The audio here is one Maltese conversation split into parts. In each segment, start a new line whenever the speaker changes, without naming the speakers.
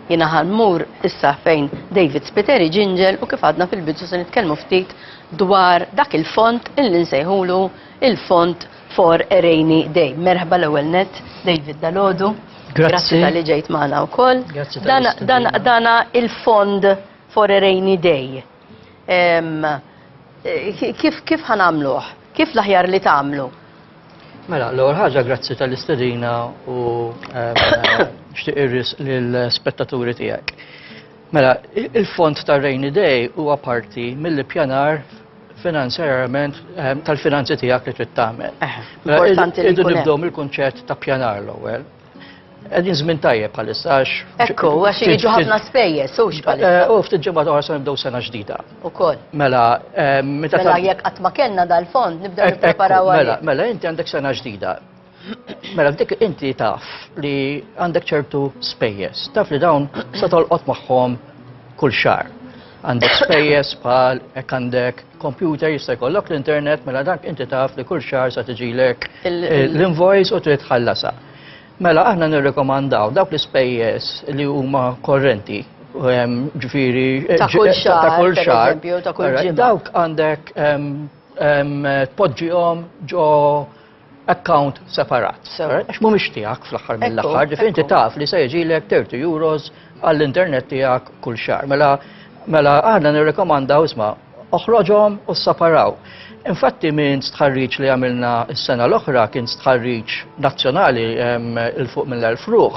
Jiena ħanmur issa fejn David Spiteri ġinġel u kif għadna fil-bidu se nitkellmu ftit dwar dak il-font illi nsejħulu il-font for a rainy day. Merħba l-ewwel net, David Dalodu. Grazzi tal-li ġejt magħna wkoll. Dana il-fond for a rainy day. Kif ħanamluh? Kif l-aħjar li tagħmlu?
Mela, l-ewwel ħaġa grazzi tal-istedina u nixtieq irris lill-spettaturi tiegħek. Mela, il-fond tar-Rainy Day huwa parti mill-ippjanar finanzjarjament tal-finanzi tiegħek li trid tagħmel.
Importanti li
jkun nibdew mill-kunċett ta' pjanar l-ewwel. Qegħdin żmien tajjeb bħalissa għax.
Ekku, għax jiġu ħafna spejjeż, hux bħalissa.
U ftit ġimgħa oħra se nibdew sena ġdida.
Ukoll.
Mela,
mela jekk qatt ma kellna dal-fond nibdew nippreparaw għalih.
Mela inti għandek sena ġdida. Mela dik inti taf li għandek ċertu spejjeż. Taf li dawn se tolqot magħhom kull xahar. Għandek spejjeż bħal hekk għandek computer jista' jkollok l-internet, mela dak inti taf li kull xahar se tiġilek l-invoice u trid tħallasha. Mela aħna nirrekomandaw dawk l-ispejjeż li huma korrenti, ġifieri ta' kull xahar, dawk għandek tpoġġihom ġo account separat. Għax mhumiex tiegħek fl-aħħar mill-aħħar, ġifieri inti taf li se jiġilek 30 euros għall-internet tiegħek kull xahar. Mela aħna nirrekomandaw isma' oħroġhom u separaw. Infatti minn stħarriġ li għamilna s-sena l-oħra kien stħarriġ nazzjonali il-fuq mill-1000 ruħ.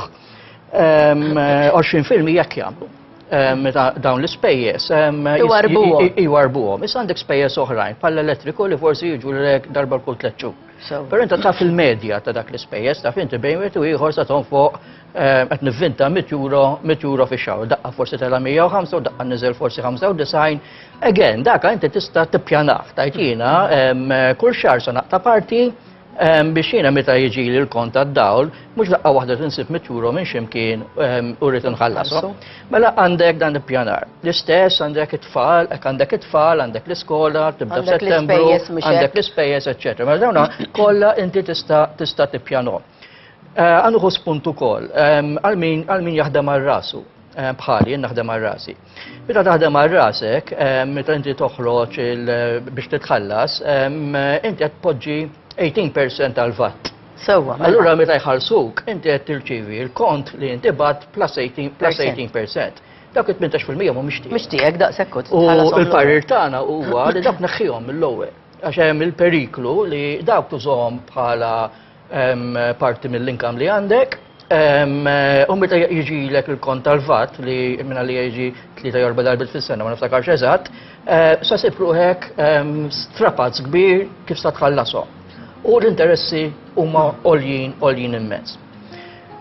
20% jekk jagħmlu. Dawn l-ispejjeż iwarbuhom. Issa għandek spejjeż oħrajn bħall-elettriku li forsi jiġu lek darba kull 3 xhur. Però inta taf il-medja ta' dak l-ispejjeż taf inti bejn wieħed u ieħor sa fuq qed nivvinta 100 euro fi xahar. Daqqa forsi tela 105 u daqqa niżel forsi 95. Again, daka inti tista' tippjanah tajtina kull xahar sa naqta' parti biex jiena meta jiġi li l-kont tad-dawl, mhux daqqa waħda tinsib 100 euro minn x'imkien u rrid inħallasu. Mela għandek dan il-pjanar. L-istess għandek it-tfal, għandek it-tfal, għandek l-iskola, tibda f'Settembru, għandek l-ispejjeż, eċċetera. Mela dawna kollha inti tista' tippjanhom. Għandu spunt ukoll għal min jaħdem għal rasu. Bħali, jien naħdem għal rasi. Meta taħdem għal rasek, meta inti toħroġ biex titħallas, inti qed tpoġġi 18% għal VAT.
Sewwa.
Allura meta jħallsuk, inti qed tirċievi l-kont li inti bad plus 18%. Dak 18% mhumiex tiegħek.
Mhux tiegħek daqshekk
U l-parir tagħna huwa li dak neħħihom mill-ewwel. Għax hemm il-periklu li dawk tużhom bħala parti mill-inkam li għandek, u meta jiġilek il-kont tal-VAT li minna li jiġi 3-4 darbit fis-sena ma niftakarx eżatt, sa sipruħek strapazz kbir kif sa tħallasom. U l-interessi huma għoljin immens.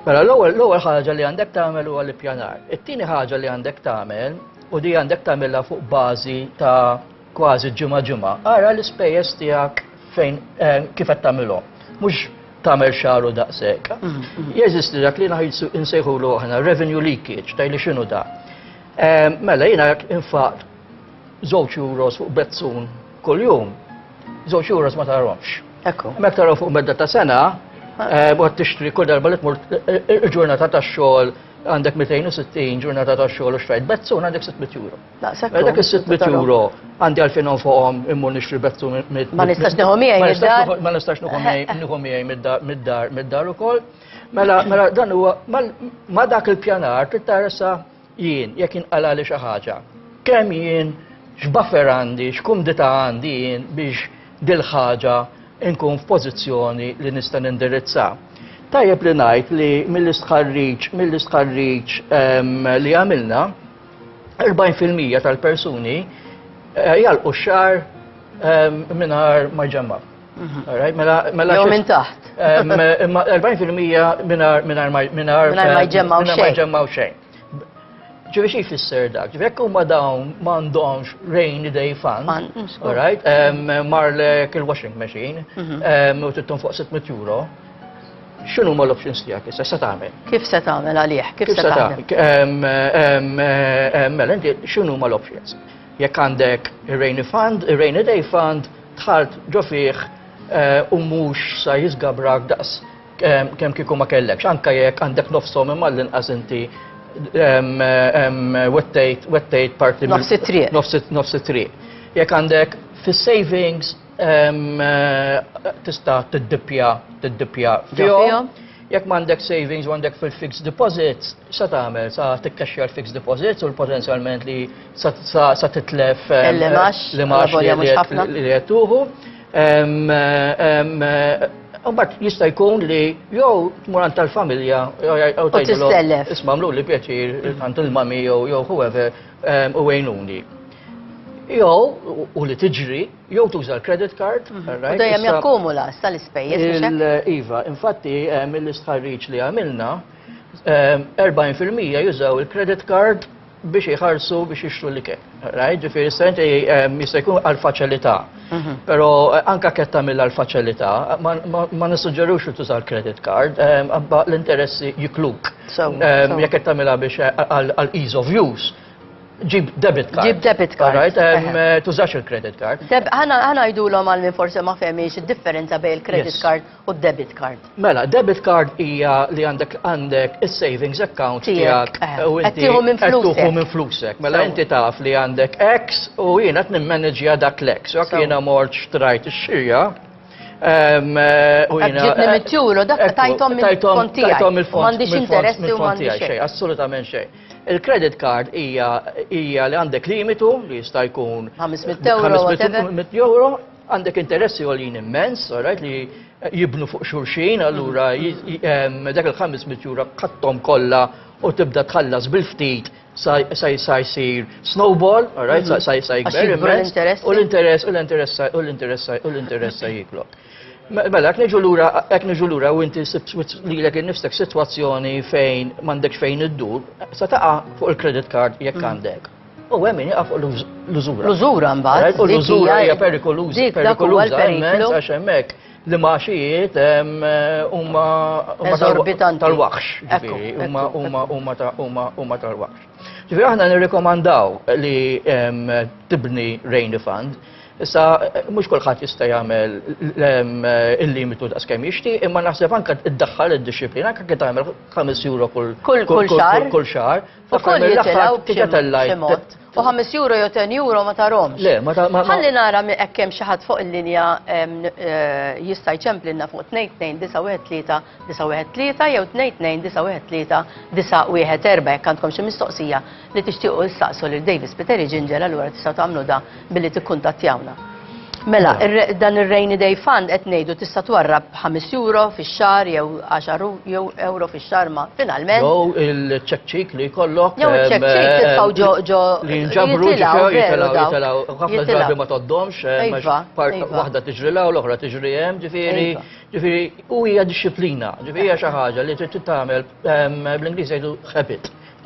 Mela l-ewwel ħaġa li għandek tagħmel huwa l-ippjanar. It-tieni ħaġa li għandek tagħmel u di għandek tagħmilha fuq bażi ta' kważi ġimgħa. Ara l-ispejjeż tiegħek fejn kif qed tagħmilhom. Mhux tagħmel xahar u daqshekk. Jeżisti dak li naħisu insejħulu aħna revenue leakage, tajli x'inhu da. Mela jiena infaq 2 euros fuq bezzun kuljum, 2 euros ma tarahomx. Mek taraw fuq medda ta' sena, bħat tixtri kull darba li tmur ġurnata tax-xogħol għandek 260 ġurnata tax-xogħol u xfejt bezzun għandek 600 euro. Dak is-600 euro għandi għalfejn fuqhom immur nixtri bezzun
ma nistax nieħu miegħi mid-dar.
Ma nistax nieħu miegħi mid-dar ukoll. Mela dan huwa ma dak il-pjanar trid tarasa jien jekk inqala li xi ħaġa. Kemm jien x'buffer għandi, x'kumdita għandi jien biex dil ħaġa inkun f'pożizzjoni li nista' nindirizza. Tajjeb li ngħid li mill-istħarriġ li għamilna 40% tal-persuni jalqu x-xahar mingħajr ma jġemmaw.
Jew minn taħt.
40% mingħajr ma jġemmaw xejn. Ġifi xi jfisser dak, ġifi jekk huma dawn m'għandhomx rainy day fund, marlek il-washing machine, u titton fuq 600 euro, x'inhu huma l-options tiegħek issa se tagħmel?
Kif se tagħmel għalih? Kif se tagħmel?
Mela inti x'inhu huma l-options? Jekk għandek ir-rainy day fund, tħalt ġo fih u mhux sa jiżgabrak daqs kemm kieku ma kellekx, anke jekk għandek nofshom imma l-inqas inti wettejt parti
Nofs it-triq.
Nofs it-triq. Jekk għandek fis-savings tista' tiddippja fihom.
fihom.
Jekk m'għandek savings u għandek fil-fixed deposits, sa tagħmel sa tikkaxxja l-fixed deposits u potenzjalment li sa titlef
Il-limax,
limax
la mhux ħafna.
li qed tuħu. Mbagħad jista' jkun li jew tmur għand tal-familja jew tgħidilhom
tistellef.
ismamlu li pjaċir għand il-mami jew whoever u għejnuni. Jew u li tiġri, jew tuża l-credit card.
U dejjem jakkumula sal-ispejjeż biex hekk.
Iva, infatti mill-istħarriġ li għamilna 40% jużaw il-credit card biex jħarsu biex jixtru l-ikel. Right? Ġifieri senti jista' jkun għal-faċilità. Però anka kett tagħmel għal-faċilità, ma nissuġġerux li tuża l-credit card, abba l-interessi jikluk. Jekk qed tagħmilha biex għal-ease of use. Ġib debit card.
Ġib debit card.
Alright, tużax il-credit card.
Ħana jgħidulhom għal min forsi ma fehmix id-differenza bejn il-credit
Yes.
card u d-debit card.
Mela, debit card hija li għandek is-savings account
Tiegħek,
tiegħek u
qed tieħu minn
qed
flusek.
tieħu minn flusek. Mela inti taf li għandek X u jiena qed nimmanagja dak l-X. Jekk jiena mort xtrajt ix-xirja.
Ġibni mit-euro, dak tajtom mill-fond tiegħek.
Tajtom mill-fond.
M'għandix interessi u m'għandix xejn.
Assolutament xejn. Il-credit card hija li għandek limitu li jista' jkun
500 euro, whatever.
500 euro, għandek interessi għolin immens, alright, li jibnu fuq xurxin, allura dak il-500 euro kattom kollha u tibda tħallas bil-ftit sa jsir snowball, alright, sa jikber immens, u l-interess sa jiklok. Mela, jekk niġu lura u inti li l nifsek situazzjoni fejn m'għandekx fejn iddur, sa taqa' fuq il-credit card jekk għandek. U hemm min jaqa' fuq l-użura.
L-użura mbagħad.
U l-użura hija perikoluża
perikolu.
għax hemmhekk li maxijiet huma
Eżorbitanti.
tal-waħx, ġifieri, huma tal-waħx. Ġifieri aħna nirrikomandaw li tibni rainy fund. Issa, mhux kulħadd jista' jagħmel il-limitu daqs kemm jixtieq, imma naħseb anke iddaħħal id-disciplina anke kien tagħmel 5 euro kull xahar.
U koll jitilgħu b'xi mod. U 5 euro jew 10 euro ma tarhomx.
Le, ma
Ħalli nara hekk hemm xi ħadd fuq il-linja jista' jċemplilna fuq 22-913-913 jew 22-913-914 jekk għandkom xi mistoqsija li tixtiequ issaqsu lil Davis Piteri Ginger allura tistgħu tagħmlu da billi tikkuntattjawna. Mela, dan ir-Rainy Day Fund qed ngħidu tista' twarrab 5 euro fix-xahar jew 10 euro fix-xahar ma finalment.
Jew il-check check li jkollok.
Jew il-check check titfgħu ġo
li nġabru jitilgħu ħafna drabi ma tgħoddhomx, waħda tiġri law, l-oħra tiġri hemm, ġifieri u hija disciplina, ġifieri hija xi ħaġa li trid tagħmel bl-Ingliż jgħidu habit.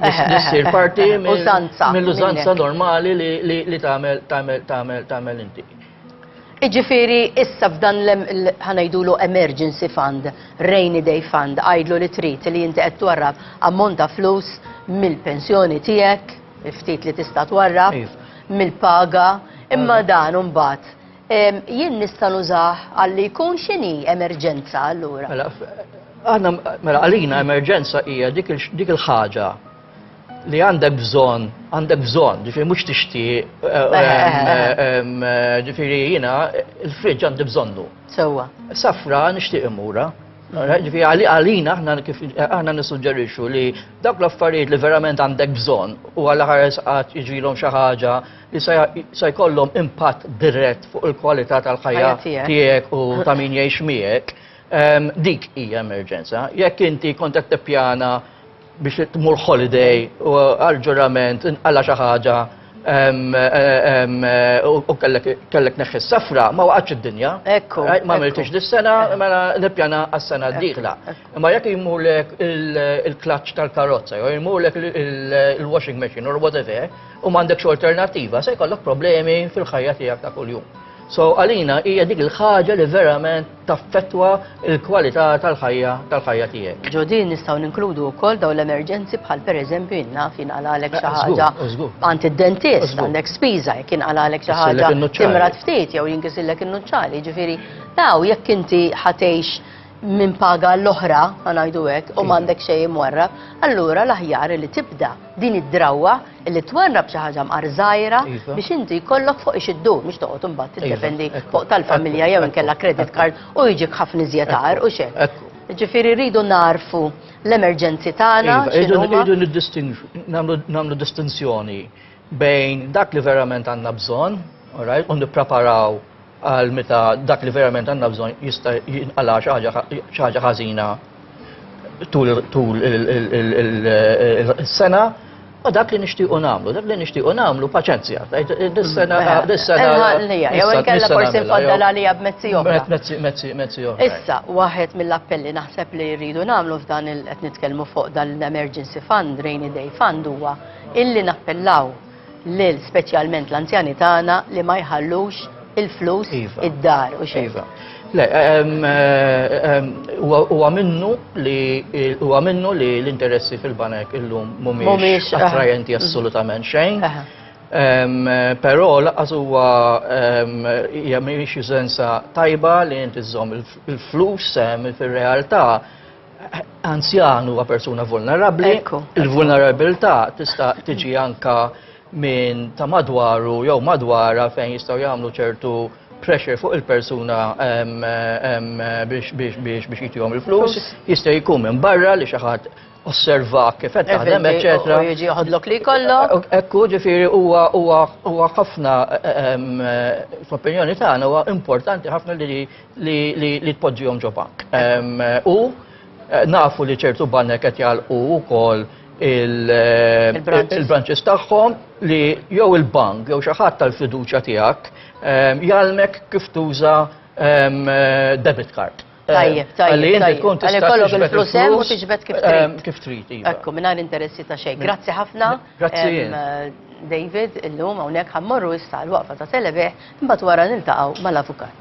Issir parti mill-użanza normali li tagħmel inti.
Iġifieri issa f'dan ħanajdulu emergency fund, rainy day fund, għajdlu li trid li inti qed twarrab ammont ta' flus mill-pensjoni tiegħek, ftit li tista' twarrab, mill-paga, imma dan imbagħad jien nista' nużah għalli jkun x'inhi emerġenza allura.
Mela għalina emerġenza hija dik il-ħaġa li għandek bżonn, ġifieri mhux tixtieq, ġifieri jiena il-friġġ għandi bżonnu.
Sewwa.
Safra nixtieq imura. Ġifieri għalina aħna nissuġġerixxu li dawk l-affarijiet li verament għandek bżonn u għal ħares qatt jiġrilhom xi ħaġa li se jkollhom impatt dirett fuq il-kwalità tal-ħajja tiegħek u ta' min jgħix miegħek, dik hija emerġenza. Jekk inti kont qed tippjana biex tmur holiday u għal-ġurament għalla xi ħaġa u kellek neħħi s-safra, ma waqgħetx id-dinja.
Ekku.
Ma għamiltix dis-sena, mela nippjana għas-sena d-dieħla. Imma jekk jmurlek il-klaċċ tal-karozza, jew jmurlek il-washing machine or whatever, u m'għandekx alternattiva, se jkollok problemi fil-ħajja tiegħek ta' kuljum. So għalina hija dik il-ħaġa li verament taffettwa il-kwalità tal-ħajja tiegħek.
Ġodin nistgħu ninkludu wkoll dawn l-emerġenzi bħal pereżempju innaf ingħalalek xi ħaġa għand id-dentist għandek spiża jekk ingħalalek xi ħaġa timrad ftit jew jinkisillek in-nuċċali, ġifieri daw jekk inti ħatejx minn paga l-oħra, għanajdu hekk, u m'għandek xejn imwarrab, allura l-aħjar li tibda din id-drawwa li twarrab xi ħaġa mqarżajra biex inti jkollok fuq ixiddu, mhux toqgħod imbagħad tiddefendi fuq tal-familja jew inkella credit card u jiġik ħafna iżjed għar u xejn. Ġifieri rridu narfu l-emerġenzi tagħna.
Irridu nagħmlu distinzjoni bejn dak li verament għandna bżonn, u nippreparaw għal meta dak li verament għandna bżonn jista' jinqala xi ħaġa ħażina tul il-sena, u dak li nixtiequ nagħmlu, paċenzja.
Jew inkella forsi nfaddal għalija b'mezzi oħra.
Mezzi oħra.
Issa, waħed mill-appelli naħseb li jridu nagħmlu f'dan qed nitkellmu fuq dan l-Emergency Fund, Rainy Day Fund huwa illi nappellaw lil speċjalment l-anzjani tagħna li ma jħallux il-flus id-dar u xejn.
Le, huwa minnu li l-interessi fil-banek illum mhumiex attrajenti assolutament xejn. Però laqas huwa hija mhix sensa tajba li inti żomm il-flus fir-realtà anzjan huwa persuna vulnerabbli. Il-vulnerabilità tista' tiġi anka minn ta' madwaru jew madwara fejn jistgħu jagħmlu ċertu pressure fuq il-persuna biex jitihom il-flus, jista' jkun minn barra li xi ħadd osserva kif qed taħdem, eċetera.
U jiġi jħoddlok li jkollok.
Ekku, ġifieri huwa ħafna fl-opinjoni tagħna huwa importanti ħafna li tpoġġihom ġo bank. U nafu li ċertu banek qed jagħlqu wkoll il-branches tagħhom li jew il-bank jew xi ħadd tal-fiduċja tiegħek jgħalmek kif tuża debit card.
Tajjeb. Għalli kollok il-flus hemm u tiġbed
kif trid.
Ekku, mingħajr interessi ta' xejn. Grazzi ħafna.
Grazzi.
David, illum hawnhekk ħammorru issa l-waqfa ta' Telebeħ, imbagħad wara niltaqgħu mal-avukat.